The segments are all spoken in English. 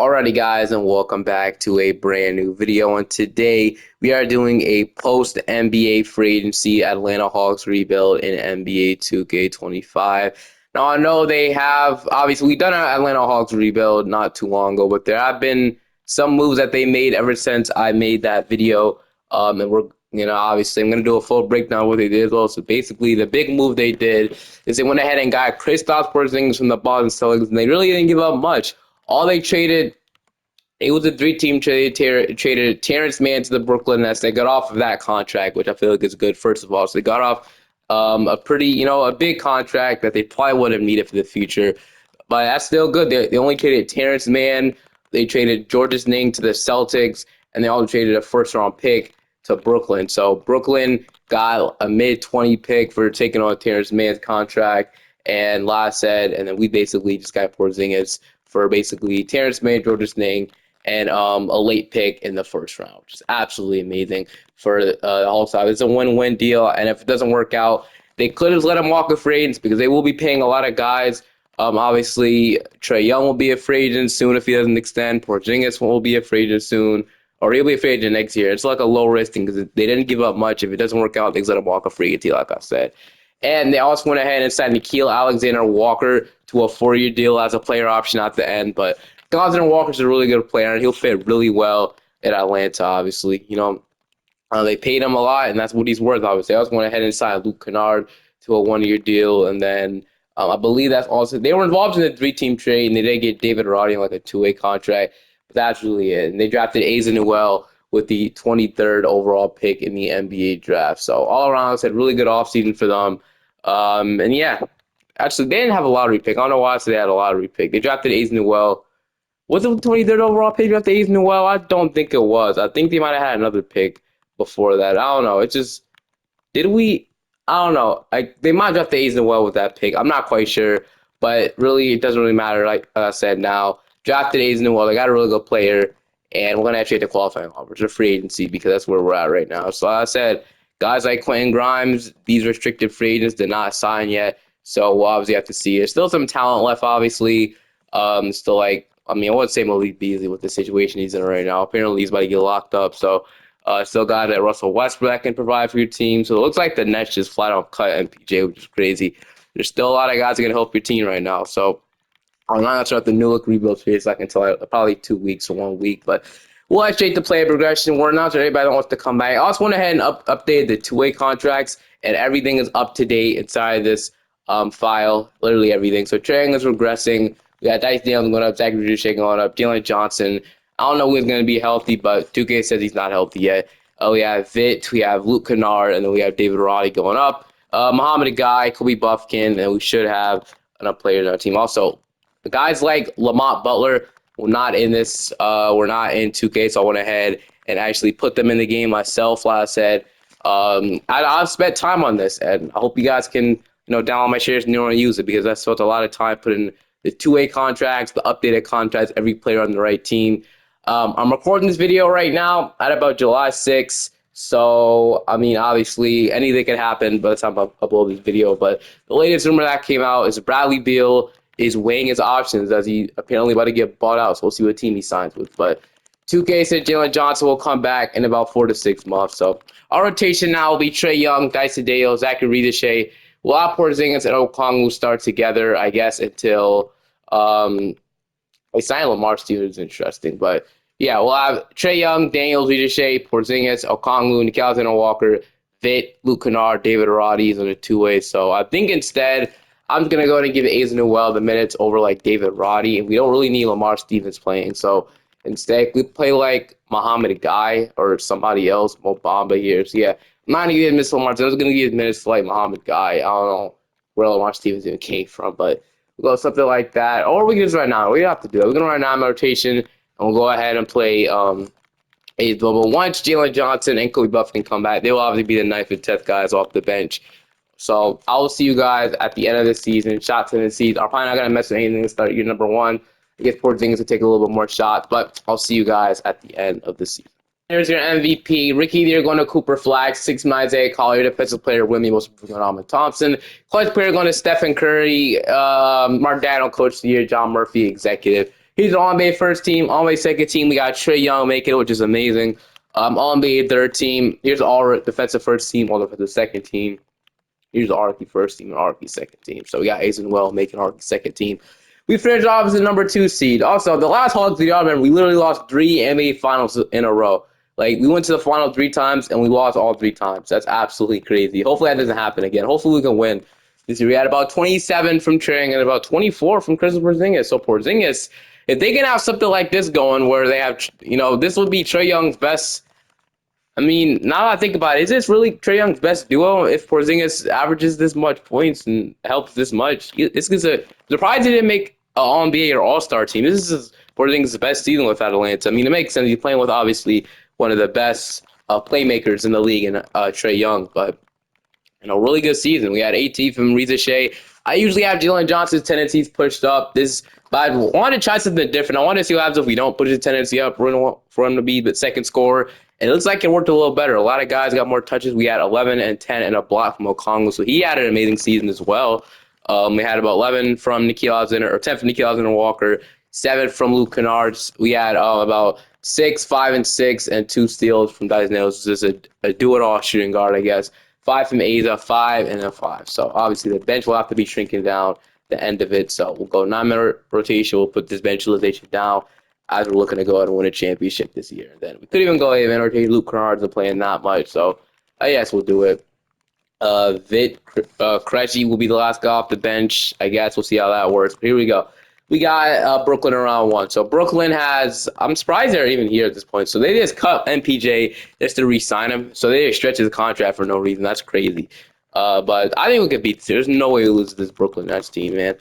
Alrighty guys, and welcome back to a brand new video. And today we are doing a post NBA free agency Atlanta Hawks rebuild in NBA 2K25. Now I know they have obviously we done an Atlanta Hawks rebuild not too long ago, but there have been some moves that they made ever since I made that video. And we're obviously I'm gonna do a full breakdown of what they did as well. So basically the big move they did is they went ahead and got Kristaps Porzingis from the Boston Celtics, and they really didn't give up much. All they traded, it was a three-team trade. Traded Terrence Mann to the Brooklyn Nets. They got off of that contract, which I feel like is good, first of all. So they got off a pretty, a big contract that they probably would have needed for the future. But that's still good. They only traded Terrence Mann. They traded Georges Niang to the Celtics, and they also traded a first-round pick to Brooklyn. So Brooklyn got a mid-20 pick for taking on Terrence Mann's contract, and like I said, and then we basically just got Porzingis for basically Terrence Mann, Georges Niang, and a late pick in the first round, which is absolutely amazing for the whole side. It's a win-win deal, and if it doesn't work out, they could have let him walk a free agent because they will be paying a lot of guys. Obviously, Trae Young will be a free agent soon if he doesn't extend. Porzingis will be a free agent soon, or he'll be a free agent next year. It's like a low-risk thing because they didn't give up much. If it doesn't work out, they let him walk a free agent deal, like I said. And they also went ahead and signed Nickeil Alexander-Walker to a 4-year deal as a player option at the end, but Alexander Walker's a really good player, and he'll fit really well at Atlanta, obviously. They paid him a lot, and that's what he's worth, obviously. I was going ahead and sign Luke Kennard to a 1-year deal, and then I believe that's also – they were involved in the 3-team trade, and they did get David Roddy on like a 2-way contract, but that's really it. And they drafted Asa Newell with the 23rd overall pick in the NBA draft. So all around, I said really good offseason for them. And yeah, actually, they didn't have a lottery pick. I don't know why I said they had a lottery pick. They drafted Asa Newell. Was it the 23rd overall pick after Asa Newell? I don't think it was. I think they might have had another pick before that. I don't know. It just did we? I don't know. They might draft the Asa Newell with that pick. I'm not quite sure, but really, it doesn't really matter. Like I said, now drafted Asa Newell. They got a really good player, and we're gonna actually have to qualifying offers or free agency because that's where we're at right now. So like I said, guys like Quentin Grimes, these restricted free agents did not sign yet, so we'll obviously have to see. There's still some talent left, obviously. Still like. I mean, I wouldn't say Malik Beasley with the situation he's in right now. Apparently, he's about to get locked up. So, still got that Russell Westbrook that can provide for your team. So, it looks like the Nets just flat out cut MPJ, which is crazy. There's still a lot of guys that can help your team right now. So, I'm not sure if the new look rebuild phase like until probably 2 weeks or 1 week. But we'll update the player progression. We're not sure everybody that wants to come back. I also went ahead and updated the 2-way contracts, and everything is up to date inside this file. Literally everything. So, Trae Young is regressing. We got Dice Daniels going up, Zach Ricochet going up, Jalen Johnson. I don't know who's going to be healthy, but 2K says he's not healthy yet. We have Vit, we have Luke Kennard, and then we have David Roddy going up. Muhammad Guy, Kobe Buffkin, and we should have enough players on our team. Also, guys like Lamont Butler were not in this. We're not in 2K, so I went ahead and actually put them in the game myself. Like I said, I've spent time on this, and I hope you guys can download my shares and you want to use it because I spent a lot of time putting the 2-way contracts, the updated contracts, every player on the right team. I'm recording this video right now at about July 6th. So, I mean, obviously, anything can happen by the time I upload this video. But the latest rumor that came out is Bradley Beal is weighing his options as he apparently about to get bought out. So we'll see what team he signs with. But 2K said Jalen Johnson will come back in about 4 to 6 months. So our rotation now will be Trae Young, Dyson Daniels, Zachary Ricochet. We'll have Porzingis and Okongwu start together, I guess, until they sign Lamar Stevens. Interesting, but yeah, we'll have Trae Young, Daniels, Ricochet, Porzingis, Okongwu, Nickeil Alexander-Walker, Vit, Luke Kennard, David Roddy on a 2-way. So I think instead I'm gonna go ahead and give Asa Newell the minutes over like David Roddy, and we don't really need Lamar Stevens playing. So instead we play like Muhammad Guy or somebody else, Mo Bamba here. So yeah. I'm not going to give minutes to Lamar. I was going to give minutes to like Muhammad Guy. I don't know where Lamar Stevens even came from, but we'll go something like that. Or we can just right now. We don't have to do it. We're going to run now rotation, and we'll go ahead and play a double. Once Jalen Johnson and Kobe Buffkin come back, they will obviously be the 9th and 10th guys off the bench. So I will see you guys at the end of the season. Shots in the season. I'm probably not going to mess with anything to start year number 1. I guess Porzingis to take a little bit more shots, but I'll see you guys at the end of the season. Here's your MVP. Ricky Lear going to Cooper Flag. 6 Isaiah Collier. Defensive player Wimmy. Most improved Ahmed Thompson. Clutch player going to Stephen Curry. Mark Daniel, Coach of the Year. John Murphy, Executive. He's on NBA first team. On NBA second team, we got Trae Young making it, which is amazing. On NBA third team, here's our defensive first team, all defensive second team. Here's the RP first team and RP second team. So we got Azen Well making RP second team. We finished off as the number 2 seed. Also, the last Hawks video, man, we literally lost 3 NBA finals in a row. Like, we went to the final 3 times, and we lost all 3 times. That's absolutely crazy. Hopefully that doesn't happen again. Hopefully we can win. This year we had about 27 from Trae and about 24 from Kristaps Porzingis. So Porzingis, if they can have something like this going where they have, this would be Trae Young's best. I mean, now that I think about it, is this really Trae Young's best duo if Porzingis averages this much points and helps this much? This is surprised he didn't make an All-NBA or All-Star team. This is Porzingis' best season with Atlanta. I mean, it makes sense. He's playing with, obviously, one of the best playmakers in the league in Trae Young. But, really good season. We had 18 from Reza Shea. I usually have Jalen Johnson's tendencies pushed up. But I want to try something different. I want to see what happens if we don't push his tendency up for him to be the second scorer. And it looks like it worked a little better. A lot of guys got more touches. We had 11 and 10 and a block from Okongwu. So he had an amazing season as well. We had about 11 from Nickeil Alexander, or 10 from Nickeil Alexander-Walker, 7 from Luke Kennard. We had about 6, 5, and 6, and 2 steals from Dyson Nails. This is a do-it-all shooting guard, I guess. 5 from Asa, 5, and a 5. So obviously the bench will have to be shrinking down the end of it. So we'll go 9-minute rotation. We'll put this bench utilization down as we're looking to go out and win a championship this year. And then we could even go ahead and rotate Luke Kennard and playing not much. So I guess we'll do it. Vit Krejci will be the last guy off the bench. I guess we'll see how that works. But here we go. We got Brooklyn in round 1. So Brooklyn I'm surprised they're even here at this point. So they just cut MPJ just to re-sign him. So they just stretch his contract for no reason. That's crazy. But I think we could beat this. There's no way we lose this Brooklyn Nets team, man.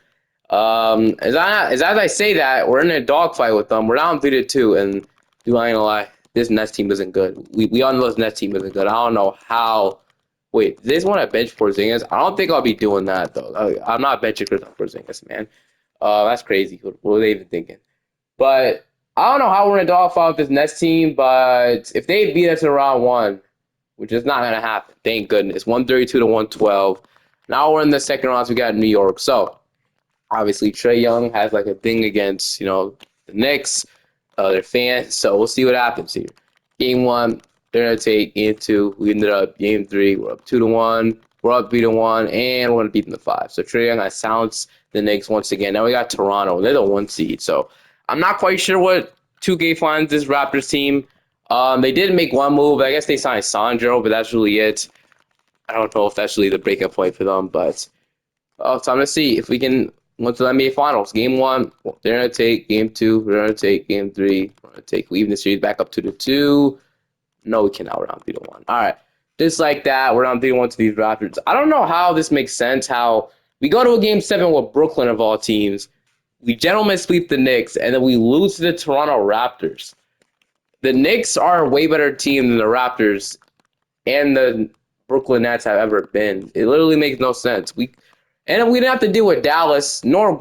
As I say that, we're in a dogfight with them. We're down 3-2, and dude, I ain't gonna lie, this Nets team isn't good. We all know this Nets team isn't good. I don't know how. Wait, they just want to bench Porzingis? I don't think I'll be doing that though. I'm not benching Kristaps Porzingis, man. That's crazy. What are they even thinking? But I don't know how we're in a dogfight with this Nets team. But if they beat us in round 1, which is not gonna happen, thank goodness, 132-112. Now we're in the second round. So we got New York. So obviously, Trae Young has like a thing against, the Knicks, their fans. So we'll see what happens here. Game 1, they're going to take Game 2. We ended up Game 3. We're up 2-1. We're up 3-1, and we're going to beat them to 5. So Trae Young has silenced the Knicks once again. Now we got Toronto. They're the 1 seed. So I'm not quite sure what 2K finds this Raptors team. They did make one move. I guess they signed Sandro, but that's really it. I don't know if that's really the breaking point for them, but time to see if we can went to the NBA Finals. Game 1, they're going to take Game 2. We're going to take Game 3. We're going to take leaving the series back up 2-2. No, we cannot. We're down 3-1. All right. Just like that, we're down 3-1 to these Raptors. I don't know how this makes sense, how we go to a Game 7 with Brooklyn of all teams. We gentlemen sweep the Knicks, and then we lose to the Toronto Raptors. The Knicks are a way better team than the Raptors and the Brooklyn Nets have ever been. It literally makes no sense. We didn't have to deal with Dallas, nor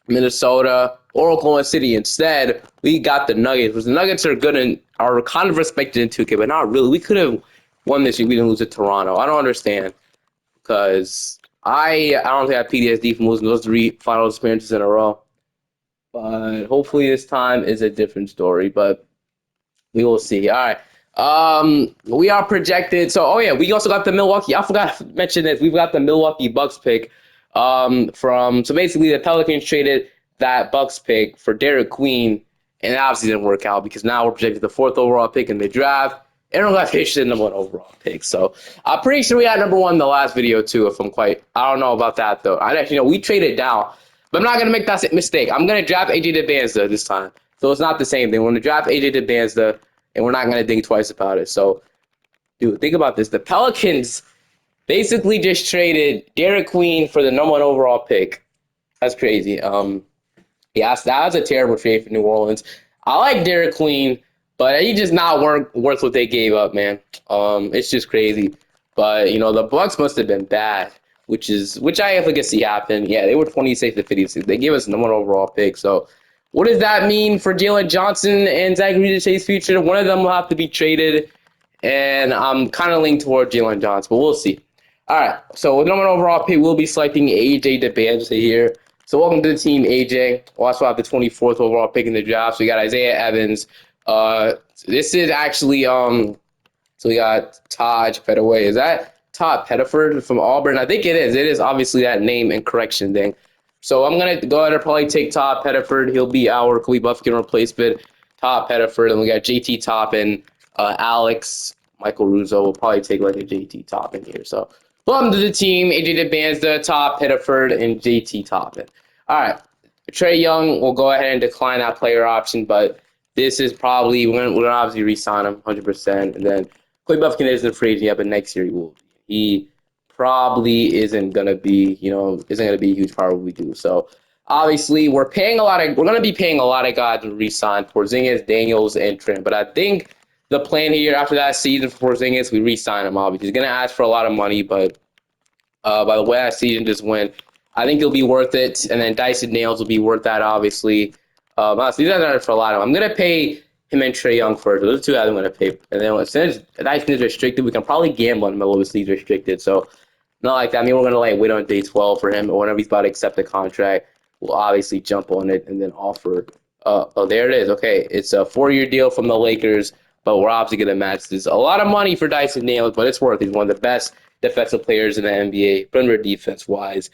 Minnesota, or Oklahoma City. Instead, we got the Nuggets, because the Nuggets are good and are kind of respected in 2K, but not really. We could have won this year. We didn't lose to Toronto. I don't understand, because I don't think I have PTSD from losing those 3 finals appearances in a row. But hopefully this time is a different story, but we will see. All right. We are projected. So, we also got the Milwaukee. I forgot to mention this. We've got the Milwaukee Bucks pick. So basically the Pelicans traded that Bucks pick for Derek Queen, and it obviously didn't work out because now we're projected the 4th overall pick in the draft. Aaron Leffish is the number 1 overall pick. So I'm pretty sure we had number 1 in the last video too. I don't know about that though. We traded down, but I'm not gonna make that mistake. I'm gonna draft AJ DeBanza this time. So it's not the same thing. We're gonna draft AJ DeBanza, and we're not going to think twice about it. So, dude, think about this. The Pelicans basically just traded Derek Queen for the number 1 overall pick. That's crazy. That was a terrible trade for New Orleans. I like Derek Queen, but he just not worth what they gave up, man. It's just crazy. But, the Bucks must have been bad, which I have to see happen. Yeah, they were 26-56. They gave us the number 1 overall pick, so what does that mean for Jalen Johnson and Zach Redich's future? One of them will have to be traded, and I'm kind of leaning toward Jalen Johnson, but we'll see. All right, so with number 1 overall pick, we'll be selecting AJ DeBanza here. So welcome to the team, AJ. We also have the 24th overall pick in the draft. So we got Isaiah Evans. This is actually So we got Taj Petaway. Is that Todd Pettiford from Auburn? I think it is. It is obviously that name and correction thing. So I'm gonna go ahead and probably take Todd Pettiford. He'll be our Kobe Buffkin replacement. Todd Pettiford, and we got JT Toppin, Alex, Michael Russo. We'll probably take like a JT Toppin here. So welcome to the team, AJ DeBanza, Todd Pettiford, and JT Toppin. All right, Trey Young. We'll go ahead and decline that player option, but this is probably we're gonna obviously re-sign him 100%, and then Clay Buffkin isn't a free agent yet, but next year he will be. He probably isn't gonna be, isn't gonna be a huge part of what we do. So obviously we're gonna be paying a lot of guys to re-sign Porzingis, Daniels, and Trent. But I think the plan here after that season for Porzingis, we re-sign him. Obviously, he's gonna ask for a lot of money, but by the way that season just went, I think he'll be worth it. And then Dyson Nails will be worth that, obviously. These guys are for a lot of them. I'm gonna pay him and Trey Young first. Those are two guys I'm gonna pay. And then since Dyson is restricted, we can probably gamble on him a little bit. He's restricted, so not like that. I mean, we're gonna like wait on day 12 for him, or whenever he's about to accept the contract, we'll obviously jump on it and then offer. Oh, there it is. Okay, it's a 4-year deal from the Lakers, but we're obviously gonna match this. A lot of money for Dyson Nails, but it's worth it. He's one of the best defensive players in the NBA, perimeter defense wise.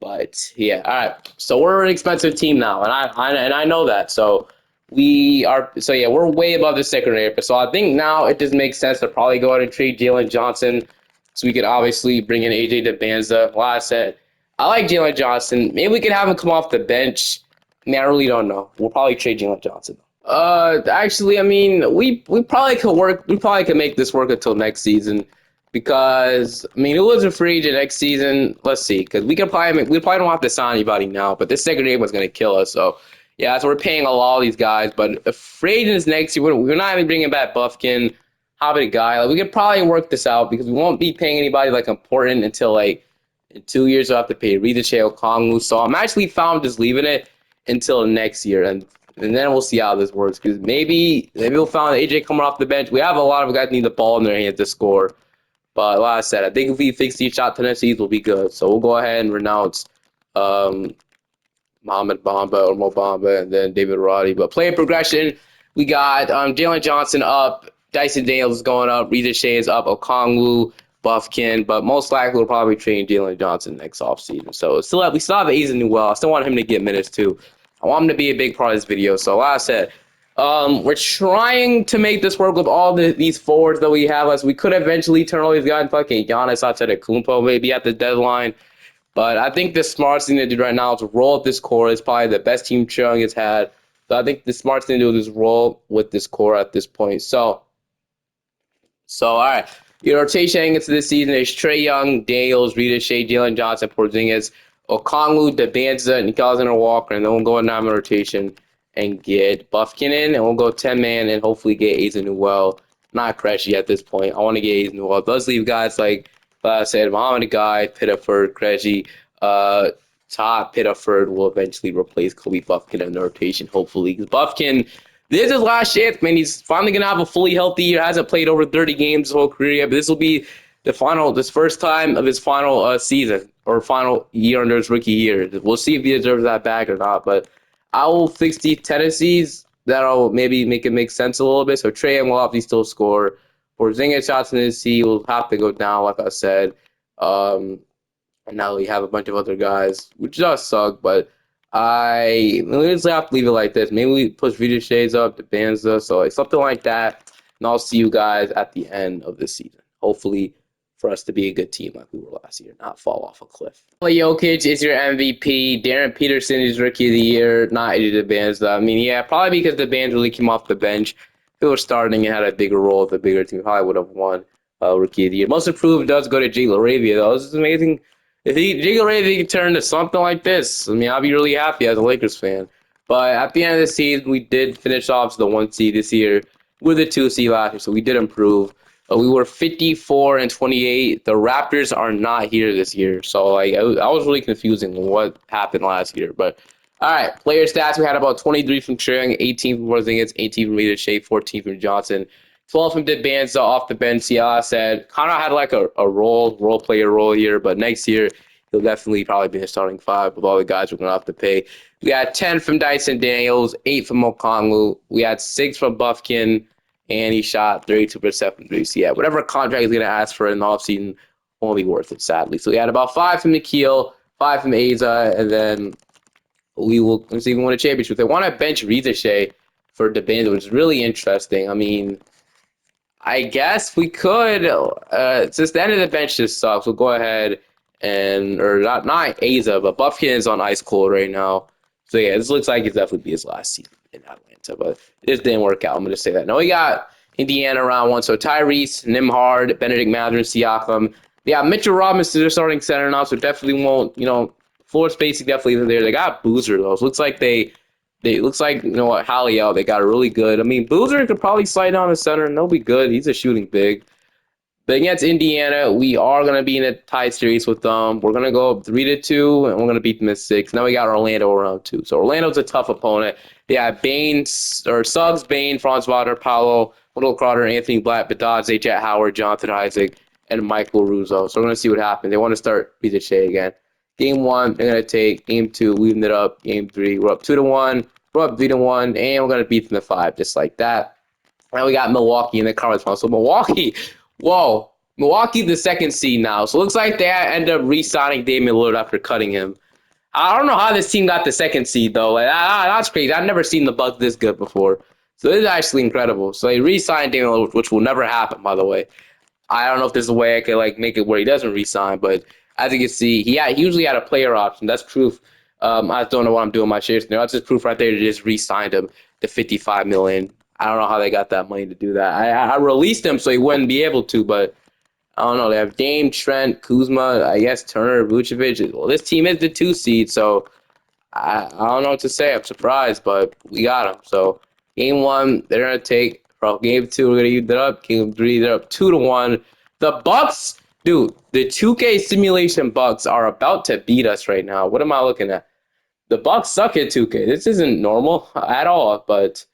But yeah, all right. So we're an expensive team now, and I know that. So we are. So yeah, we're way above the second rate. So I think now it just makes sense to probably go ahead and trade Jalen Johnson, so we could obviously bring in AJ DeBanza. Like I said, I like Jalen Johnson. Maybe we could have him come off the bench. I mean, I really don't know. We'll probably trade Jalen Johnson. Actually, I mean, we probably could work. We probably could make this work until next season. Because I mean, it was a free agent next season. Let's see, because we probably don't have to sign anybody now. But this second game was going to kill us. So yeah, so we're paying a lot of these guys. But if free agents next year, we're not even bringing back Buffkin, Hobbit guy. Like we could probably work this out because we won't be paying anybody like important until like in 2 years. We'll have to pay Rita Cheo Kongwu. So I'm actually fine just leaving it until next year, and then we'll see how this works. Because maybe we'll find AJ coming off the bench. We have a lot of guys need the ball in their hands to score. But like I said, I think if we fix these shot tendencies, we'll be good. So we'll go ahead and renounce Mohamed Bamba or Mo Bamba and then David Roddy. But playing progression, we got Jalen Johnson up, Dyson Daniels is going up, Rita Shea is up, Okongwu, Buffkin. But most likely we'll probably train Jalen Johnson next offseason. So we still have Asa Newell. I still want him to get minutes too. I want him to be a big part of this video. So like I said, we're trying to make this work with all these forwards that we have. As we could eventually turn all these guys into fucking Giannis Antetokounmpo maybe at the deadline. But I think the smartest thing to do right now is roll up this core. It's probably the best team Trae Young has had. So I think the smartest thing to do is roll with this core at this point. So all right. Your rotation into this season is Trae Young, Daniels, Rita Shea, Jalen Johnson, Porzingis, Okongwu, DeBanza, Nickeil Alexander-Walker, and then we'll go in 9-man rotation and get Buffkin in, and we'll go 10-man and hopefully get Asa Newell. Not Krejci at this point. I want to get Asa Newell. It does leave guys like I said, Mohamed Guy, Pitterford, Krejci, Todd Pitterford will eventually replace Kobe Buffkin in the rotation, hopefully. Because Buffkin, this is his last chance, man. He's finally going to have a fully healthy year. Hasn't played over 30 games his whole career yet, but this will be this first time of his final season or final year under his rookie year. We'll see if he deserves that back or not, but I will fix these tendencies. That'll maybe make it make sense a little bit. So Trae will obviously still score. Porzingis shots in his C will have to go down, like I said. And now we have a bunch of other guys, which does suck, but we just have to leave it like this. Maybe we push Vita Shades up to Banza, so like something like that. And I'll see you guys at the end of the season. Hopefully for us to be a good team like we were last year, not fall off a cliff. Jokic is your MVP. Darren Peterson is Rookie of the Year, not Eddie DeBanza. I mean, yeah, probably because DeBanza really came off the bench. If he was starting and had a bigger role with a bigger team, probably would have won Rookie of the Year. Most improved does go to Jake LaRavia, though. This is amazing. If Jake LaRavia can turn to something like this, I mean, I'll be really happy as a Lakers fan. But at the end of the season, we did finish off the 1 seed this year with the 2 seed last year, so we did improve. We were 54-28. The Raptors are not here this year, so like I was really confusing what happened last year. But all right, player stats: we had about 23 from Trae Young, 18 from Porzingis, 18 from Rita Shea, 14 from Johnson, 12 from DeBanza off the bench. Yeah, I said kind of had like a role player role here, but next year he'll definitely probably be in the starting five with all the guys we're going to have to pay. We had 10 from Dyson Daniels, 8 from Okongwu. We had 6 from Buffkin, and he shot 32% from three. So, yeah, whatever contract he's going to ask for in the offseason won't be worth it, sadly. So, we had about 5 from Nikhil, 5 from Asa, and then let's see if we win a championship. They want to bench Rizache for Debanda, which is really interesting. I mean, I guess we could. Since the end of the bench just sucks, we'll go ahead or not Asa, but Buffkin is on ice cold right now. So yeah, this looks like it's definitely be his last season in Atlanta, but this didn't work out. I'm gonna say that. Now we got Indiana round one. So Tyrese, Nimhard, Benedict Mather, Siakam. Yeah, Mitchell Robinson is starting center now, so definitely won't, floor spacing definitely isn't there. They got Boozer though. So looks like they looks like, what, Halliel, they got really good. I mean, Boozer could probably slide down the center and they'll be good. He's a shooting big. But against Indiana, we are going to be in a tight series with them. We're going to go up 3-2, and we're going to beat them in 6. Now we got Orlando around 2. So Orlando's a tough opponent. They have Suggs, Bane, Franz Wagner, Paolo, Wendell Carter, Anthony Black, Badadze, Jet Howard, Jonathan Isaac, and Michael Russo. So we're going to see what happens. They want to start Shea again. Game 1, they're going to take. Game 2, weaving it up. Game 3, we're up 2-1. We're up 3-1, and we're going to beat them in 5, just like that. Now we got Milwaukee in the conference final. So Milwaukee, whoa, Milwaukee the second seed now. So it looks like they end up re-signing Damian Lillard after cutting him. I don't know how this team got the second seed though. That's crazy. I've never seen the Bucks this good before. So this is actually incredible. So they re-signed Damian Lillard, which will never happen, by the way. I don't know if there's a way I could make it where he doesn't re-sign, but as you can see, he usually had a player option. That's proof. I don't know what I'm doing my shares now. That's just proof right there. They just re-signed him to $55 million. I don't know how they got that money to do that. I released him so he wouldn't be able to, but I don't know. They have Dame, Trent, Kuzma, I guess Turner, Vucevic. Well, this team is the 2 seed, so I don't know what to say. I'm surprised, but we got them. So game 1, they're gonna take. From game 2, we're gonna use it up. Game 3, they're up 2-1. The Bucks, dude. The 2K simulation Bucks are about to beat us right now. What am I looking at? The Bucks suck at 2K. This isn't normal at all, but.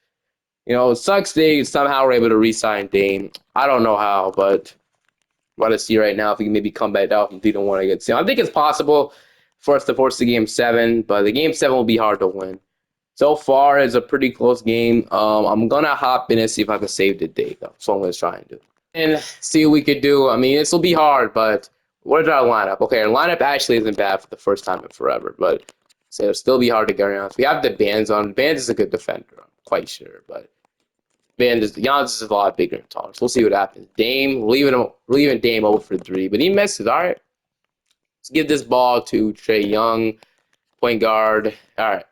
It sucks they somehow were able to re-sign Dame. I don't know how, but I'm going to see right now if we can maybe come back down from 3-1 against him. I think it's possible for us to force the game 7, but the game 7 will be hard to win. So far, it's a pretty close game. I'm going to hop in and see if I can save the day, though. So I'm going to try and do. And see what we could do. I mean, this will be hard, but what is our lineup? Okay, our lineup actually isn't bad for the first time in forever, but so it'll still be hard to get around. We have the Bands on. Bands is a good defender, I'm quite sure, but Giannis is a lot bigger and taller. So we'll see what happens. Dame, we're leaving Dame over for 3, but he misses. All right. Let's give this ball to Trae Young, point guard. All right.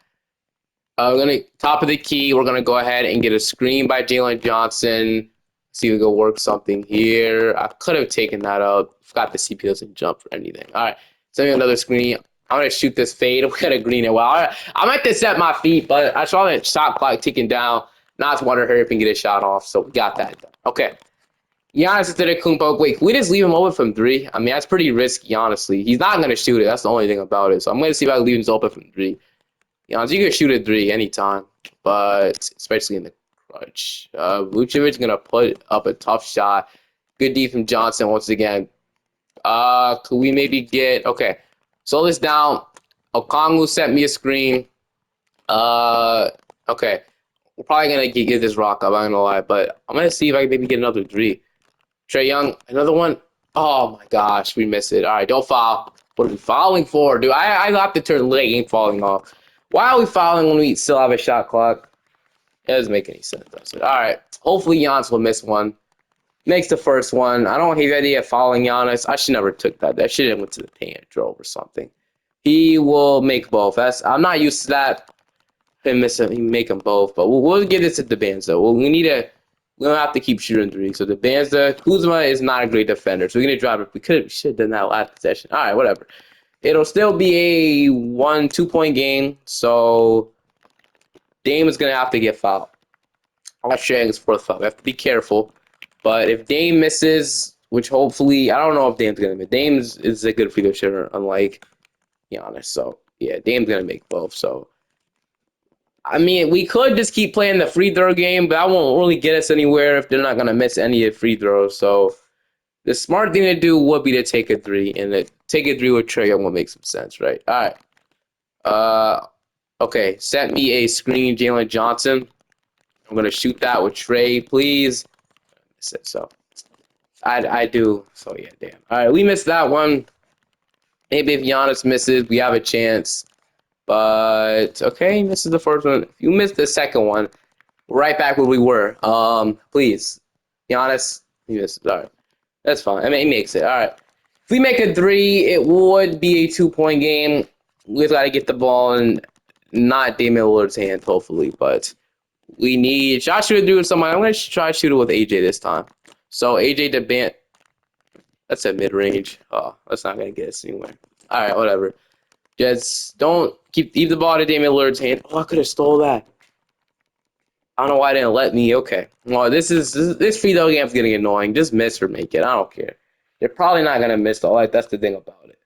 We're gonna top of the key. We're gonna go ahead and get a screen by Jalen Johnson. See if we can work something here. I could have taken that out. Forgot the CP doesn't jump for anything. All right. Send me another screen. I'm gonna shoot this fade. We're gonna green it. Well, I might have set my feet, but I saw that shot clock ticking down. Now it's wonder hurry up and get a shot off, so we got that done. Okay. Giannis Antetokounmpo. Wait, can we just leave him open from 3? I mean, that's pretty risky, honestly. He's not going to shoot it. That's the only thing about it. So I'm going to see if I can leave him open from 3. Giannis, you can shoot at 3 anytime, but especially in the clutch. Vucevic going to put up a tough shot. Good D from Johnson once again. Could we maybe get... Okay, slow this down. Okongwu sent me a screen. Okay. We're probably going to get this rock up, I'm not going to lie, but I'm going to see if I can maybe get another 3. Trae Young, another one. Oh, my gosh, we missed it. All right, don't foul. What are we fouling for? Dude, I have to turn late, ain't falling off. Why are we fouling when we still have a shot clock? It doesn't make any sense, does it? All right, hopefully Giannis will miss one. Makes the first one. I don't hate the idea of fouling Giannis. I should never took that. That should have went to the paint and drove or something. He will make both. I'm not used to that. Him make them both, but we'll give this to the Bands though. We don't have to keep shooting 3. So the Bands, Kuzma is not a great defender, so we're gonna drive it. We should have done that last possession. All right, whatever. It'll still be a 1-2 point game, so Dame is gonna have to get fouled. I'm sharing his 4th foul. We have to be careful, but if Dame misses, which hopefully I don't know if Dame's gonna miss. Dame is a good free throw shooter, unlike Giannis. So yeah, Dame's gonna make both. So. I mean, we could just keep playing the free throw game, but that won't really get us anywhere if they're not going to miss any of the free throws. So the smart thing to do would be to take a 3 and to take a 3 with Trae Young will make some sense, right? All right. Okay. Sent me a screen, Jalen Johnson. I'm gonna shoot that with Trae, please. So I do. So yeah, damn. All right, we missed that one. Maybe if Giannis misses, we have a chance. But okay, this is the first one. If you missed the second one, right back where we were. Please, Giannis, you missed. All right, that's fine. I mean, he makes it. All right. If we make a 3, it would be a 2-point game. We got to get the ball in not Damian Lillard's hand, hopefully. But we need Joshua to do it. I'm going to try to shoot it with AJ this time. So AJ to ban. That's a mid range. Oh, that's not going to get us anywhere. All right, whatever. Just don't leave the ball to Damian Lillard's hand. Oh, I could have stole that. I don't know why it didn't let me. Okay. Well, this free throw game's getting annoying. Just miss or make it. I don't care. They're probably not gonna miss though. Like that's the thing about it.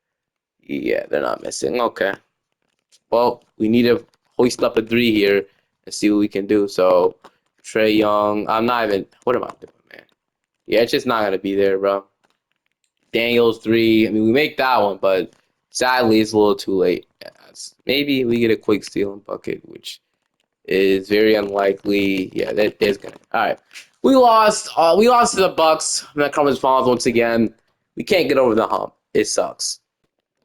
Yeah, they're not missing. Okay. Well, we need to hoist up a 3 here and see what we can do. So, Trae Young. I'm not even. What am I doing, man? Yeah, it's just not gonna be there, bro. Daniels 3. I mean, we make that one, but sadly, it's a little too late. Yeah, maybe we get a quick steal and bucket, which is very unlikely. Yeah, that is gonna. All right, we lost. We lost to the Bucks. That comes finals once again. We can't get over the hump. It sucks.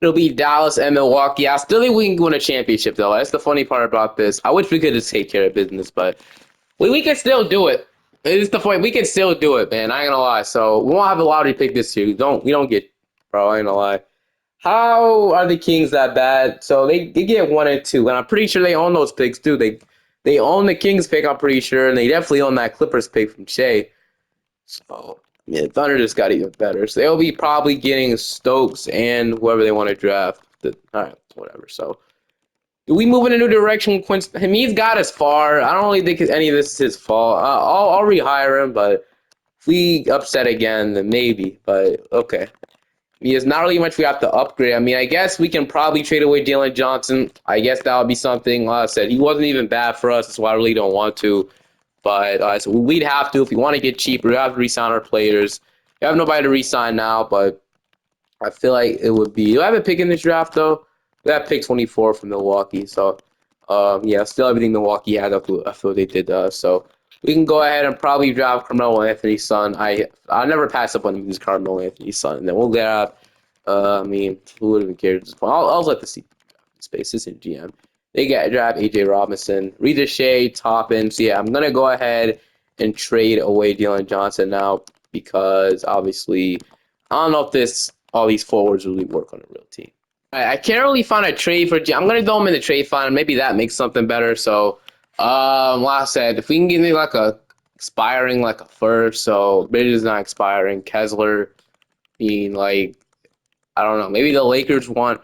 It'll be Dallas and Milwaukee. I still think we can win a championship, though. That's the funny part about this. I wish we could just take care of business, but we can still do it. It's the point. We can still do it, man. I ain't gonna lie. So we won't have a lottery pick this year. We don't get, bro. I ain't gonna lie. How are the Kings that bad? So they get 1 and 2, and I'm pretty sure they own those picks too. They own the Kings pick, I'm pretty sure, and they definitely own that Clippers pick from Shea. So yeah, Thunder just got even better. So they'll be probably getting Stokes and whoever they want to draft. All right, whatever. So do we move in a new direction? He's got us far. I don't really think any of this is his fault. I'll rehire him, but if we upset again, then maybe. But okay. There's not really much we have to upgrade. I mean, I guess we can probably trade away Jalen Johnson. I guess that would be something. Like I said, he wasn't even bad for us. That's why I really don't want to. But so we'd have to, if we want to get cheaper, we have to re-sign our players. We have nobody to re-sign now, but I feel like it would be. Do I have a pick in this draft, though? We have pick 24 from Milwaukee. So, yeah, still everything Milwaukee had. I feel they did. So we can go ahead and probably draft Carmelo Anthony's son. I never pass up on him. He's Carmelo Anthony's son. And then we'll grab, I mean, who would even care at this point? I'll let the space. This is GM. They draft AJ Robinson, Rita Shea, Toppin. So yeah, I'm gonna go ahead and trade away Jalen Johnson now because obviously I don't know if all these forwards really work on a real team. I can't really find a trade for. I'm gonna throw him in the trade fund. Maybe that makes something better. So, like I said, if we can give me like a expiring like a first, so Bridges not expiring, Kessler being like I don't know. Maybe the Lakers want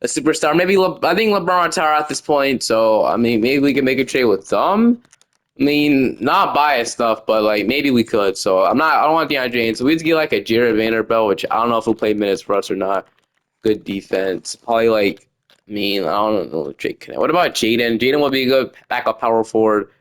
a superstar. Maybe I think LeBron retire at this point. So I mean, maybe we can make a trade with them. I mean, not biased stuff, but like maybe we could. So I don't want DeAndre Ayton. So we just get like a Jared Vanderbilt, which I don't know if he'll play minutes for us or not. Good defense. Probably like I mean, I don't know Jake. What about Jaden? Jaden would be a good backup power forward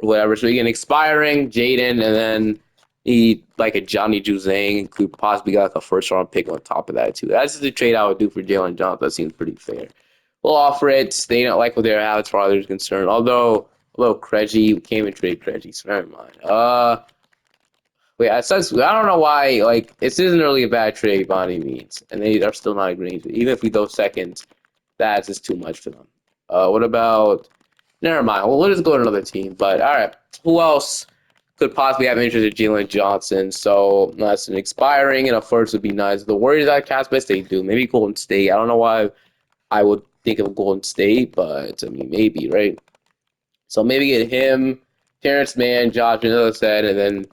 or whatever. So we can expiring Jaden and then he like a Johnny Juzang could possibly get like a first round pick on top of that too. That's the trade I would do for Jalen Johnson. That seems pretty fair. We'll offer it. They don't like what they have as far as they're concerned. Although Krejci, we can't even trade Krejci, so never mind. Wait, I don't know why. Like, this isn't really a bad trade by any means, and they are still not agreeing to it. Even if we go seconds, that's just too much for them. What about? Never mind. Well, we'll just go to another team. But all right, who else could possibly have interest in Jalen Johnson? So that's an expiring, and a first would be nice. The Warriors at Cast best they do. Maybe Golden State. I don't know why I would think of Golden State, but I mean maybe right. So maybe get him, Terrence Mann, Josh, another set, and then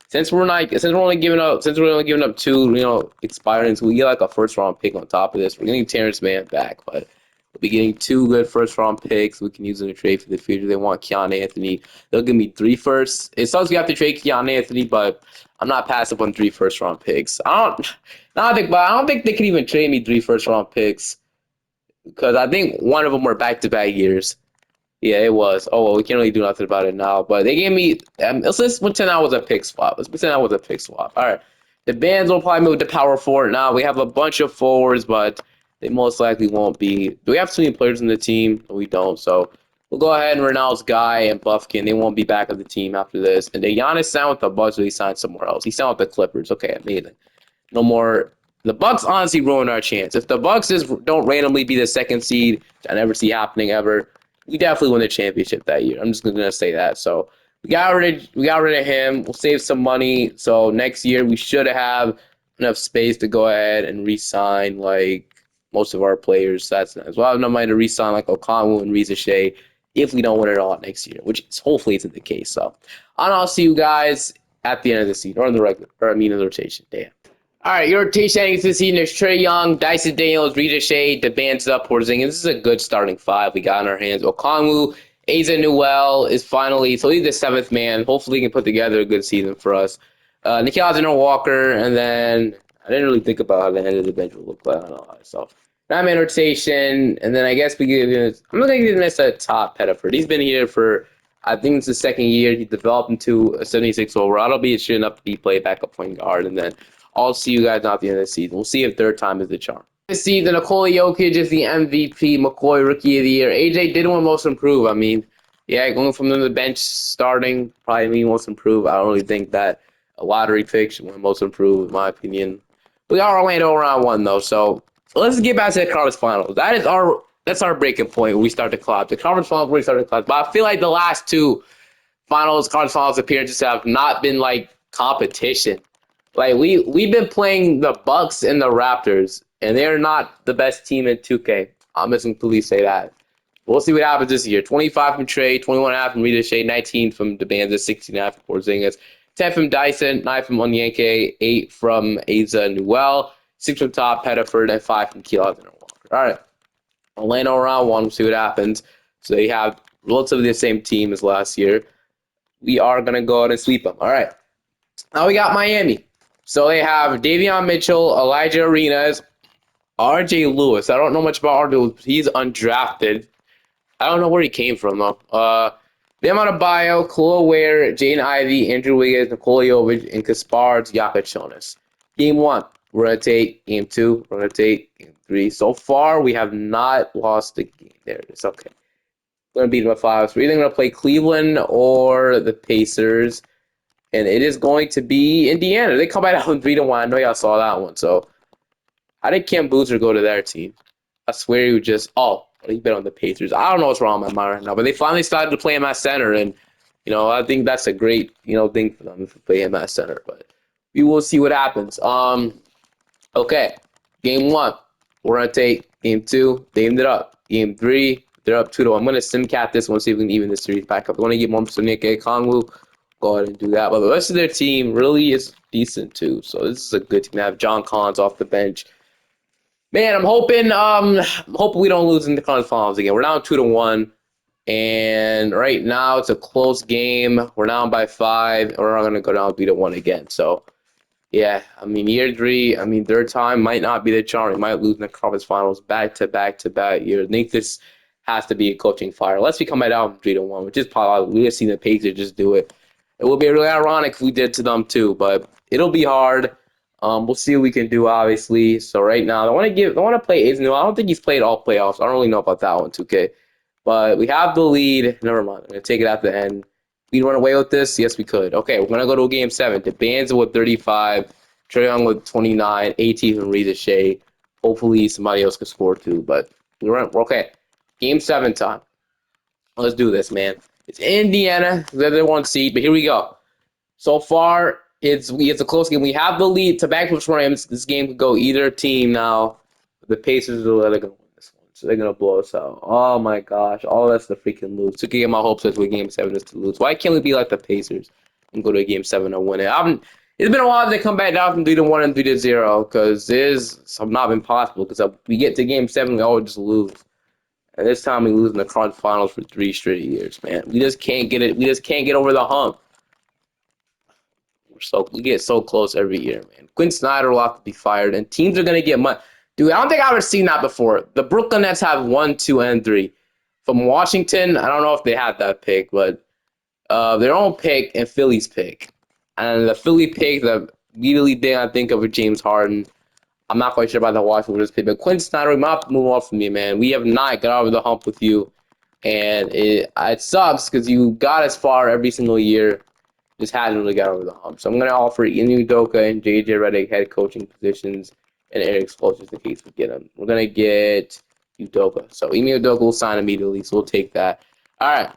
since we're only giving up 2, expiring, so we get like a first round pick on top of this. We're getting Terrence Mann back, but we'll be getting 2 good first round picks. We can use in a trade for the future. They want Keon Anthony. They'll give me 3 firsts. It sucks we have to trade Keon Anthony, but I'm not passing up on 3 first round picks. I don't think they can even trade me 3 first round picks because I think one of them were back to back years. Yeah, it was. Oh, well, we can't really do nothing about it now. But they gave me. Let's pretend that was a pick swap. Let's pretend that was a pick swap. All right. The bands will probably move to power forward now. We have a bunch of forwards, but they most likely won't be. Do we have too many players in the team? We don't. So we'll go ahead and Ronald's guy and Buffkin. They won't be back on the team after this. And then Giannis signed with the Bucks, but he signed somewhere else. He signed with the Clippers. Okay, amazing. No more. The Bucks honestly ruined our chance. If the Bucks just don't randomly be the second seed, which I never see happening ever, we definitely win the championship that year. I'm just gonna say that. So we got rid of him. We'll save some money. So next year we should have enough space to go ahead and re-sign like most of our players. So that's nice. We'll have enough money to re-sign like Okongwu and Riza Shea if we don't win it all next year, which hopefully isn't the case. So I'll see you guys at the end of the season or in the regular, or I mean in the rotation. Damn. All right, your rotation heading into the season is Trae Young, Dyson Daniels, Rita Shea, DeBanza up, Porzingis. This is a good starting five we got in our hands. Okongwu, Asa Newell is finally, so he's the seventh man. Hopefully, he can put together a good season for us. Nikhil Alexander-Walker, and then I didn't really think about how the end of the bench would look like. I don't know. So nine-man rotation, and then I guess I'm not going to miss a top Pettiford. He's been here for, I think it's the second year. He developed into a 76 overall. It'll be sure enough to be played backup point guard, and then I'll see you guys at the end of the season. We'll see if third time is the charm. This season, Nikola Jokic is the MVP, McCoy Rookie of the Year. AJ did win Most Improved. I mean, yeah, going from the bench starting probably mean Most Improved. I don't really think that a lottery pick should win Most Improved, in my opinion. We got Orlando round one though, so let's get back to the conference finals. That's our breaking point when we start to clock. The conference finals when we start to clock. But I feel like the last two conference finals appearances have not been like competition. Like we've been playing the Bucks and the Raptors, and they're not the best team in 2K. I'm just gonna completely say that. We'll see what happens this year. 25 from Trey, 21.5 from Rita Shea, 19 from DeBanza, 16.5 from Porzingis, 10 from Dyson, 9 from Onyenke, 8 from Asa Newell, 6 from Top Pettiford, and 5 from Keel Alexander-Walker. All right, Orlando round one. We'll see what happens. So they have relatively the same team as last year. We are gonna go out and sweep them. All right. Now we got Miami. So they have Davion Mitchell, Elijah Arenas, RJ Lewis. I don't know much about RJ Lewis. He's undrafted. I don't know where he came from, though. Bam Adebayo, Khalil Ware, Jaden Ivey, Andrew Wiggins, Nikola Jovic, and Kasparz Yakachonis. Game one, we're going to take. Game two, we're going to take. Game three. So far, we have not lost the game. There it is. Okay. We're going to beat them by 5. So we're either going to play Cleveland or the Pacers. And it is going to be Indiana. They come back out 3-1. I know y'all saw that one. So how did Cam Boozer go to their team? I swear he would just he bet on the Pacers. I don't know what's wrong with my mind right now, but they finally started to play him at center, and I think that's a great thing for them to play him at center. But we will see what happens. Okay, game one, we're gonna take. Game two, they ended up. Game three, they're up 2-1. I'm gonna simcat this one, see if we can even this series back up. I want to get more from Nick Kongwu. Go ahead and do that. But the rest of their team really is decent too. So this is a good team to have. John Collins off the bench. Man, I'm hoping we don't lose in the conference finals again. We're down 2-1. And right now it's a close game. We're down by 5. We're not gonna go down 3-1 again. So yeah, I mean year 3, third time might not be the charm. We might lose in the conference finals back to back years. I think this has to be a coaching fire. Unless we come back down 3-1, which is probably we have seen the Pacers just do it. It would be really ironic if we did to them too, but it'll be hard. We'll see what we can do, obviously. So right now, I want to play Aiden. I don't think he's played all playoffs. I don't really know about that one, 2K. But we have the lead. Never mind. I'm gonna take it at the end. We run away with this? Yes, we could. Okay, we're gonna go to game 7. DeBanza with 35, Trae Young with 29, AT from Reza Shea. Hopefully somebody else can score too. But we're okay. Game 7 time. Let's do this, man. It's Indiana. They're the 1 seed, but here we go. So far, it's a close game. We have the lead to back with Rams. This game could go either team now. The Pacers are going to win this one, so they're going to blow us out. Oh my gosh, all that's the freaking lose. To get my hopes up with game 7 is to lose. Why can't we be like the Pacers and go to game 7 and win it? It's been a while they come back down from 3-1 and 3-0 because it's not been possible. Because we get to game 7, we always just lose. And this time we lose in the conference finals for 3 straight years, man. We just can't get it. We just can't get over the hump. We get so close every year, man. Quinn Snyder will have to be fired, and teams are gonna get money. Dude, I don't think I've ever seen that before. The Brooklyn Nets have 1, 2, and 3. From Washington, I don't know if they had that pick, but their own pick and Philly's pick. And the Philly pick, the immediately thing I think of a James Harden. I'm not quite sure about the Washington Wizards pick, but Quinn Snyder, you might have to move on from me, man. We have not got over the hump with you, and it sucks because you got as far every single year, just hadn't really got over the hump. So I'm going to offer Inu Udoka and JJ Redick head coaching positions, and Eric Spoelstra the case we get him. We're going to get Udoka. So Inu Udoka will sign immediately, so we'll take that. All right.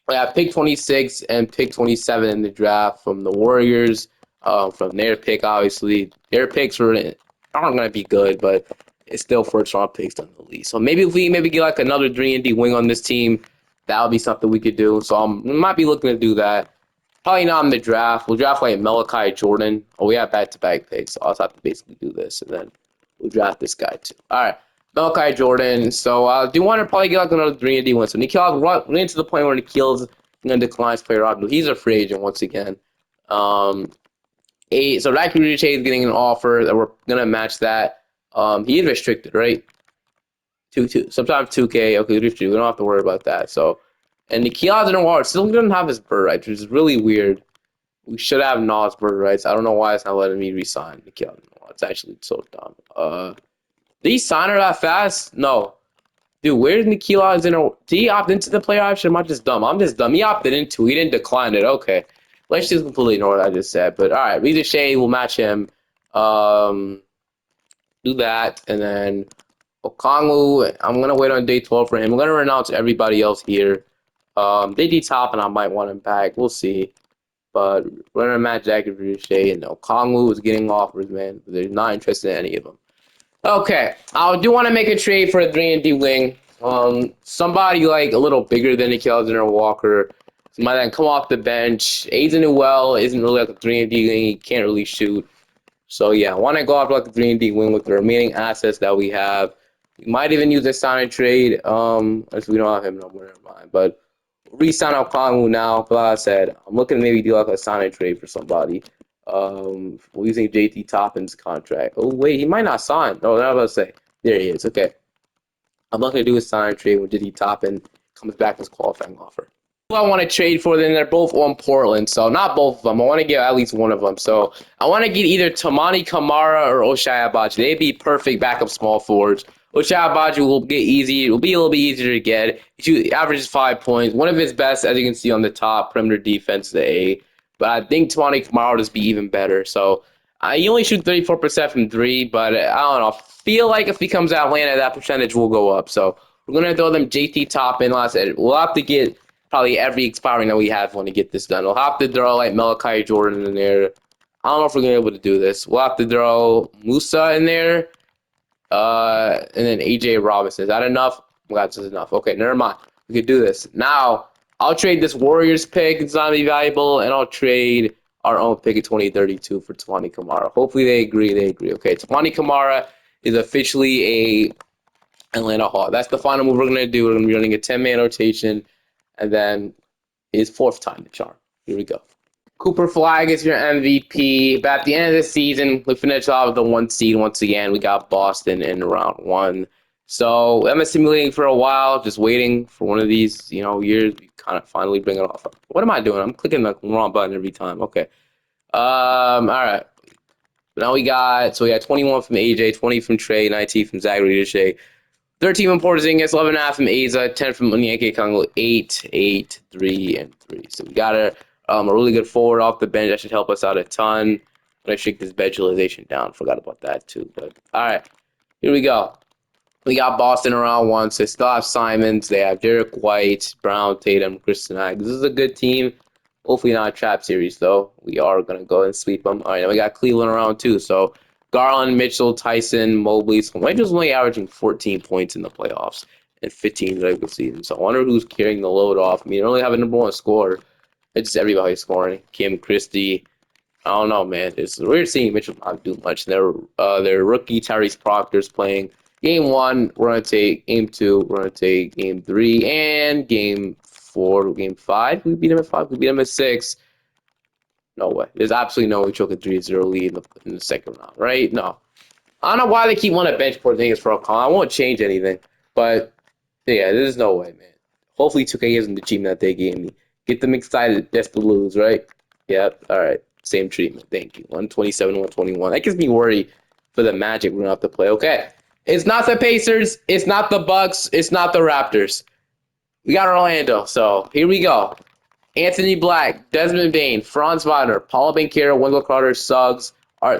We have pick 26 and pick 27 in the draft from the Warriors. From their pick, obviously. Their picks aren't going to be good, but it's still first round picks nonetheless. So maybe if we get like another 3-and-D wing on this team, that would be something we could do. So we might be looking to do that. Probably not in the draft. We'll draft like Malachi Jordan. Oh, we have back-to-back picks, so I'll have to basically do this, and then we'll draft this guy too. All right, Malachi Jordan. So I do want to probably get like another 3-and-D one. So Nikhil, we're into the point where Nikhil's going to decline his player option. He's a free agent once again. So Raku Riche is getting an offer that we're going to match that. He is restricted, right? Sometimes 2K. Okay, we don't have to worry about that. So, and Nikhil Alexander-Walker still doesn't have his bird rights, which is really weird. We should have Nas bird rights. I don't know why it's not letting me resign Nikhil Alexander-Walker. It's actually so dumb. Did he sign her that fast? No. Dude, where's Nikhil Alexander? Did he opt into the player option? Am I just dumb? I'm just dumb. He opted into it. He didn't decline it. Okay. Let's just completely ignore what I just said. But all right, Reza Shea will match him. Do that, and then Okongwu, I'm gonna wait on day 12 for him. I'm gonna renounce everybody else here. They top, and I might want him back. We'll see. But we're gonna match Jacket Ricochet, and Okongwu is getting offers, man. They're not interested in any of them. Okay, I do want to make a trade for a 3-and-D wing. Somebody like a little bigger than Nikhil Alexander-Walker. Somebody that can come off the bench. Aizen Newell isn't really like a 3-and-D wing. He can't really shoot. So yeah, I want to go after like a 3-and-D wing with the remaining assets that we have. We might even use a sign and trade. If we don't have him no more, never mind. But re-sign up Kongwu now. But like I said, I'm looking to maybe do like a sign and trade for somebody. We're using JT Toppin's contract. Oh wait, he might not sign. No, I was about to say. There he is. Okay. I'm looking to do a sign and trade when JT Toppin comes back with his qualifying offer. Who I want to trade for, then they're both on Portland. So not both of them. I want to get at least one of them. So I want to get either Tamani Kamara or Ochai Agbaji. They'd be perfect backup small forwards. Ochai Agbaji will get easy. It will be a little bit easier to get. He averages 5 points. One of his best, as you can see on the top, perimeter defense, the A. But I think Tamani Kamara will just be even better. So he only shoots 34% from 3, but I don't know. I feel like if he comes to Atlanta, that percentage will go up. So we're going to throw them JT Toppin. Like I said, we'll have to get probably every expiring that we have when to get this done. We'll have to throw like Malachi Jordan in there. I don't know if we're gonna be able to do this. We'll have to throw Musa in there, and then AJ Robinson. Is that enough? Oh, that's enough. Okay, never mind. We could do this. Now I'll trade this Warriors pick. It's not gonna be valuable, and I'll trade our own pick at 2032 for Tamani Kamara. Hopefully they agree. They agree. Okay, Tamani Kamara is officially a Atlanta Hawk. That's the final move we're gonna do. We're gonna be running a 10-man rotation. And then his fourth time to charm. Here we go. Cooper Flag is your MVP. But at the end of the season, we finished off with the 1 seed once again. We got Boston in round 1. So I'm simulating for a while, just waiting for one of these, years. We kind of finally bring it off. What am I doing? I'm clicking the wrong button every time. Okay. All right. Now we got 21 from AJ, 20 from Trey, 19 from Zach Ricochet. 13 from Porzingis, 11.5 from Asa, 10 from Onyeka Okongwu, 8, 3, and 3. So we got a really good forward off the bench. That should help us out a ton. I'm going to shake this bench utilization down. Forgot about that too. But all right, here we go. We got Boston around 1. So they still have Simons. They have Derek White, Brown, Tatum, Kristen Knight. This is a good team. Hopefully not a trap series, though. We are going to go and sweep them. All right, now we got Cleveland around 2. So Garland, Mitchell, Tyson, Mobley. So Mitchell's only averaging 14 points in the playoffs and 15 in the regular season. So I wonder who's carrying the load off. I mean, you don't really have a number 1 scorer. It's just everybody scoring. Kim Christie. I don't know, man. We're seeing Mitchell not do much. Their rookie Tyrese Proctor's playing. Game 1, we're going to take Game 2, we're going to take Game 3, and Game 4, Game 5. We beat him at 5, we beat him at 6. No way. There's absolutely no way we choke a 3-0 lead in the second round, right? No. I don't know why they keep wanting to bench Porzingis for a call. I won't change anything. But, yeah, there's no way, man. Hopefully 2K isn't the team that they gave me. Get them excited just to lose, right? Yep, all right. Same treatment. Thank you. 127, 121. That gives me worry for the Magic. We're gonna have to play. Okay. It's not the Pacers. It's not the Bucks. It's not the Raptors. We got Orlando. So here we go. Anthony Black, Desmond Bain, Franz Wagner, Paul Banchero, Wendell Carter, Suggs.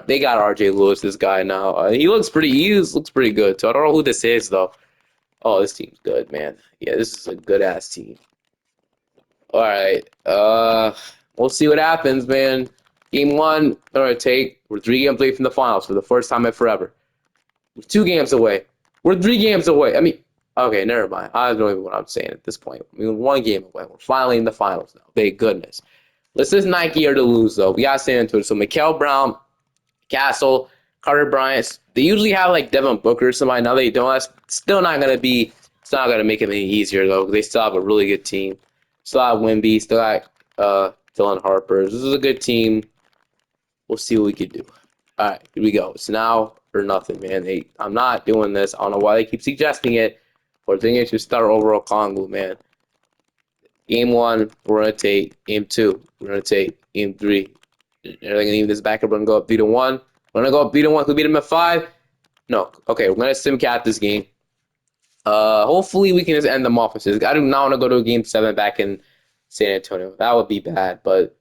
They got RJ Lewis, this guy now. He looks pretty good. So I don't know who this is though. Oh, this team's good, man. Yeah, this is a good ass team. All right. We'll see what happens, man. Game one, we're 3 games away from the finals for the first time in forever. We're 2 games away. We're 3 games away. I mean, okay, never mind. I don't know what I'm saying at this point. I mean, 1 game away. We're finally in the finals now. Thank goodness. This is not gear to lose, though. We got to stand into it. So, Mikael Brown, Castle, Carter Bryant. They usually have, like, Devin Booker or somebody. Now they don't. That's still not going to be – it's not going to make it any easier, though, because they still have a really good team. Still have Wemby. Still got Dylan Harper. This is a good team. We'll see what we can do. All right, here we go. It's now or nothing, man. I'm not doing this. I don't know why they keep suggesting it. Or thinking it should start overall Congo, man. Game 1, we're going to take. Game 2, we're going to take. Game 3, they're going to leave this back up. We're going to go up 3-1. We're going to go up 3-1. Could we beat them at 5? No. Okay, we're going to SimCat this game. Hopefully we can just end them off. I do not want to go to a Game 7 back in San Antonio. That would be bad, but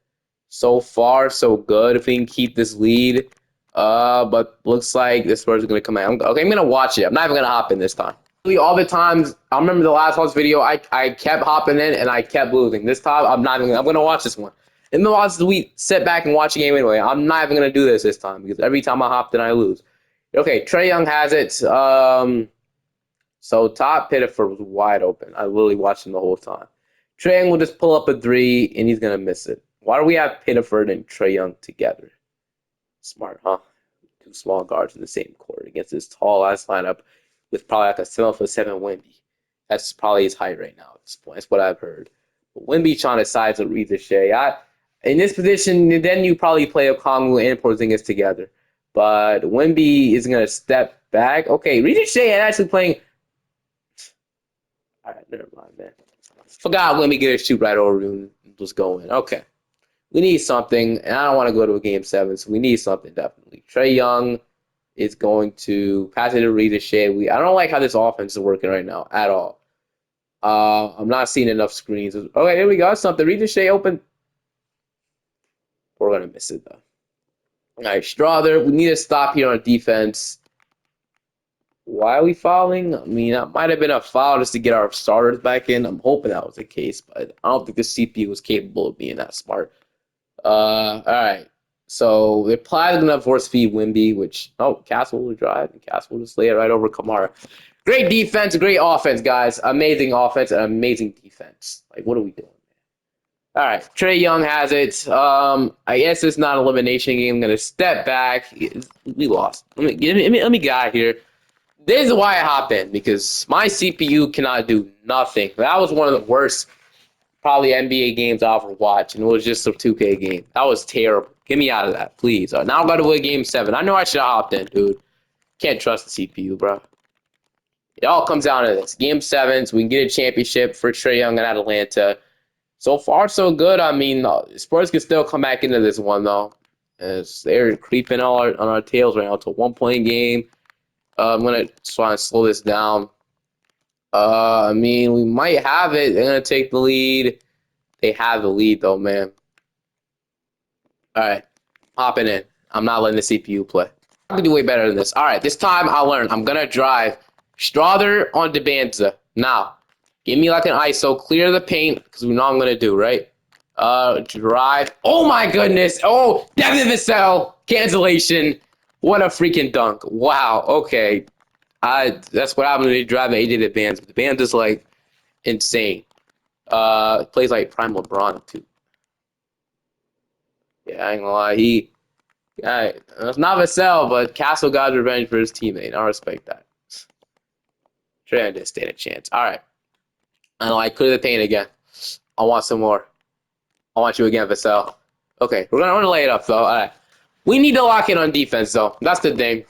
so far, so good. If we can keep this lead. But looks like the Spurs are going to come out. Okay, I'm going to watch it. I'm not even going to hop in this time. All the times, I remember the last one's video, I kept hopping in and I kept losing. This time, I'm going to watch this one. In the last week, sit back and watch the game anyway. I'm not even going to do this time because every time I hopped in, I lose. Okay, Trae Young has it. So Todd Pittsburgh was wide open. I literally watched him the whole time. Trae Young will just pull up a 3 and he's going to miss it. Why do we have Pittsburgh and Trae Young together? Smart, huh? 2 small guards in the same court against this tall-ass lineup with probably like a 7'7" Wemby. That's probably his height right now at this point. That's what I've heard. But Wemby trying to size with Reza Shea. In this position, then you probably play Okongwu and Porzingis together. But Wemby is going to step back. Okay, Reza Shea actually playing. All right, never mind, man. Forgot Wemby get a shoot right over and was going. Okay. We need something, and I don't want to go to a Game 7, so we need something definitely. Trae Young is going to pass it to Reza Shea. I don't like how this offense is working right now at all. I'm not seeing enough screens. Okay, here we go. Something. Reza Shea open. We're going to miss it, though. All right, Strother. We need to stop here on defense. Why are we fouling? I mean, that might have been a foul just to get our starters back in. I'm hoping that was the case, but I don't think the CPU was capable of being that smart. All right. So they're probably gonna force feed Wemby, which Castle will drive and Castle will just lay it right over Kamara. Great defense, great offense, guys. Amazing offense and amazing defense. Like, what are we doing? All right, Trae Young has it. I guess it's not an elimination game. I'm gonna step back. We lost. Let me get out of here. This is why I hop in, because my CPU cannot do nothing. That was one of the worst probably NBA games I'll ever watch, and it was just a 2K game. That was terrible. Get me out of that, please. Now I'm about to win Game 7. I know I should have hopped in, dude. Can't trust the CPU, bro. It all comes down to this. Game 7, so we can get a championship for Trae Young and Atlanta. So far, so good. I mean, Spurs can still come back into this one, though. As they're creeping on our tails right now. It's a 1-point game. I'm going to try and slow this down. I mean, we might have it. They're going to take the lead. They have the lead, though, man. All right. Hopping in. I'm not letting the CPU play. I can do way better than this. All right. This time, I'll learn. I'm going to drive Strother on Debanza. Now, give me like an ISO. Clear the paint, because we know what I'm going to do, right? Drive. Oh, my goodness. Oh, Devin Vassell. Cancellation. What a freaking dunk. Wow. Okay. That's what happened when they drive AJ the bands. The band is like insane. Plays like prime LeBron too. Yeah, I ain't gonna lie. It's not Vassell, but Castle got revenge for his teammate. I respect that. Trey didn't stand a chance. All right. I know I clear the paint again. I want some more. I want you again, Vassell. Okay, we're gonna lay it up though. All right. We need to lock in on defense though. That's the thing.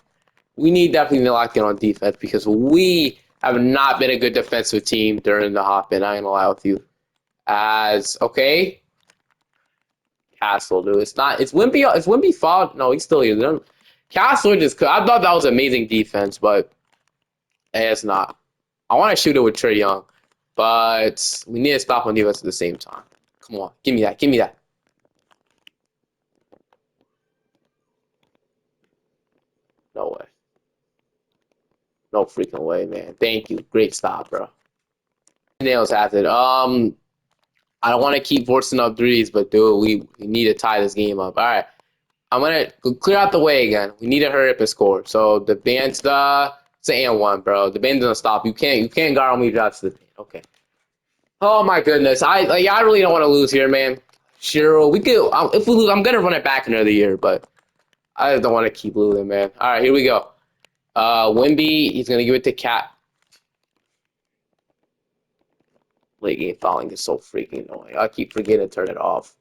We need definitely to lock in on defense because we have not been a good defensive team during the hop-in. I ain't gonna lie with you. Okay. Castle, dude. It's not. It's Wimpy. It's Wimpy fouled. No, he's still here. Castle just. I thought that was amazing defense, but hey, it's not. I want to shoot it with Trae Young, but we need to stop on defense at the same time. Come on, give me that. Give me that. No way. No freaking way, man. Thank you. Great stop, bro. Nails has it. I don't want to keep forcing up threes, but dude, we need to tie this game up. All right. I'm gonna clear out the way again. We need to hurry up and score. So the band's it's an and one, bro. The band doesn't stop. You can't guard me drops to the band. Okay. Oh my goodness. I really don't want to lose here, man. Sure, we could. If we lose, I'm gonna run it back another year, but I just don't want to keep losing, man. All right, here we go. Wimby, he's gonna give it to Cat. Late game fouling is so freaking annoying. I keep forgetting to turn it off.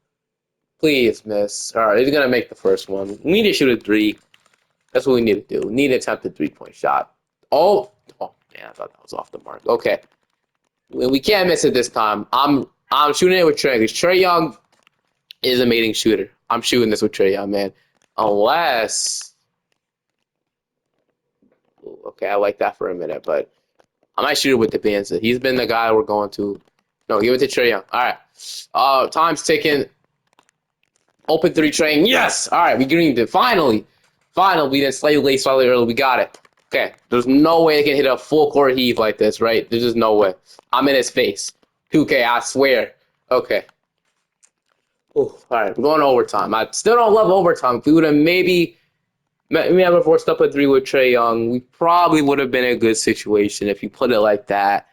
Please, miss. All right, he's gonna make the first one. We need to shoot a three. That's what we need to do. We need to attempt a 3-point shot. Oh man, I thought that was off the mark. Okay, we can't miss it this time. I'm shooting it with Trae because Trae Young is an amazing shooter. I'm shooting this with Trae Young, man. Unless, okay, I like that for a minute, but I might shoot it with the Banza. He's been the guy we're going to. No, give it to Trae Young. All right, time's ticking. Open three, Trae. Yes. All right, we greened it. Finally, we did slightly late, slightly early. We got it. Okay, there's no way they can hit a full court heave like this, right? There's just no way. I'm in his face. 2K, I swear. Okay. Ooh, all right, we're going to overtime. I still don't love overtime. If we would have maybe have forced up a three with Trae Young, we probably would have been in a good situation if you put it like that.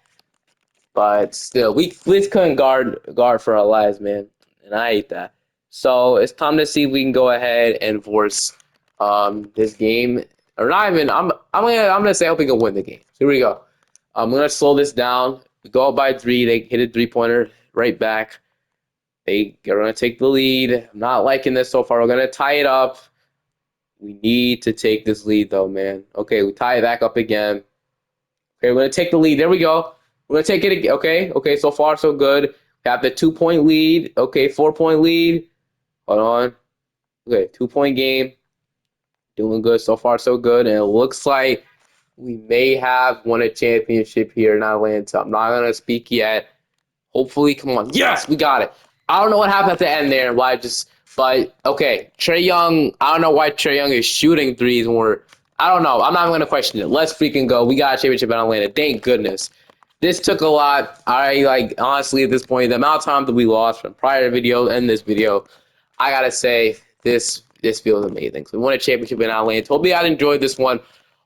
But still, we just couldn't guard for our lives, man, and I hate that. So it's time to see if we can go ahead and force this game, or not even. I'm gonna say I hope we can win the game. Here we go. I'm gonna slow this down. We go up by 3. They hit a 3-pointer right back. They're gonna take the lead. I'm not liking this so far. We're gonna tie it up. We need to take this lead though, man. Okay, we tie it back up again. Okay, we're gonna take the lead. There we go. We're gonna take it again. Okay. So far so good. We have the 2-point lead. Okay, 4-point lead. Hold on. Okay, 2-point game. Doing good. So far so good. And it looks like we may have won a championship here in Atlanta. I'm not gonna speak yet. Hopefully, come on. Yes, we got it. I don't know what happened at the end there. But okay, Trae Young. I don't know why Trae Young is shooting threes when I don't know. I'm not going to question it. Let's freaking go. We got a championship in Atlanta. Thank goodness. This took a lot. Honestly, at this point, the amount of time that we lost from prior video and this video, I got to say, this feels amazing. So we won a championship in Atlanta. Hopefully, I enjoyed this one.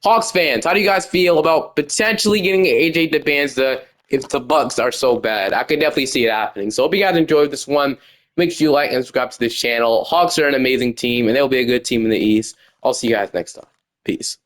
Hawks fans, how do you guys feel about potentially getting AJ DeBanza if the Bucks are so bad? I could definitely see it happening. So hope you guys enjoyed this one. Make sure you like and subscribe to this channel. Hawks are an amazing team, and they'll be a good team in the East. I'll see you guys next time. Peace.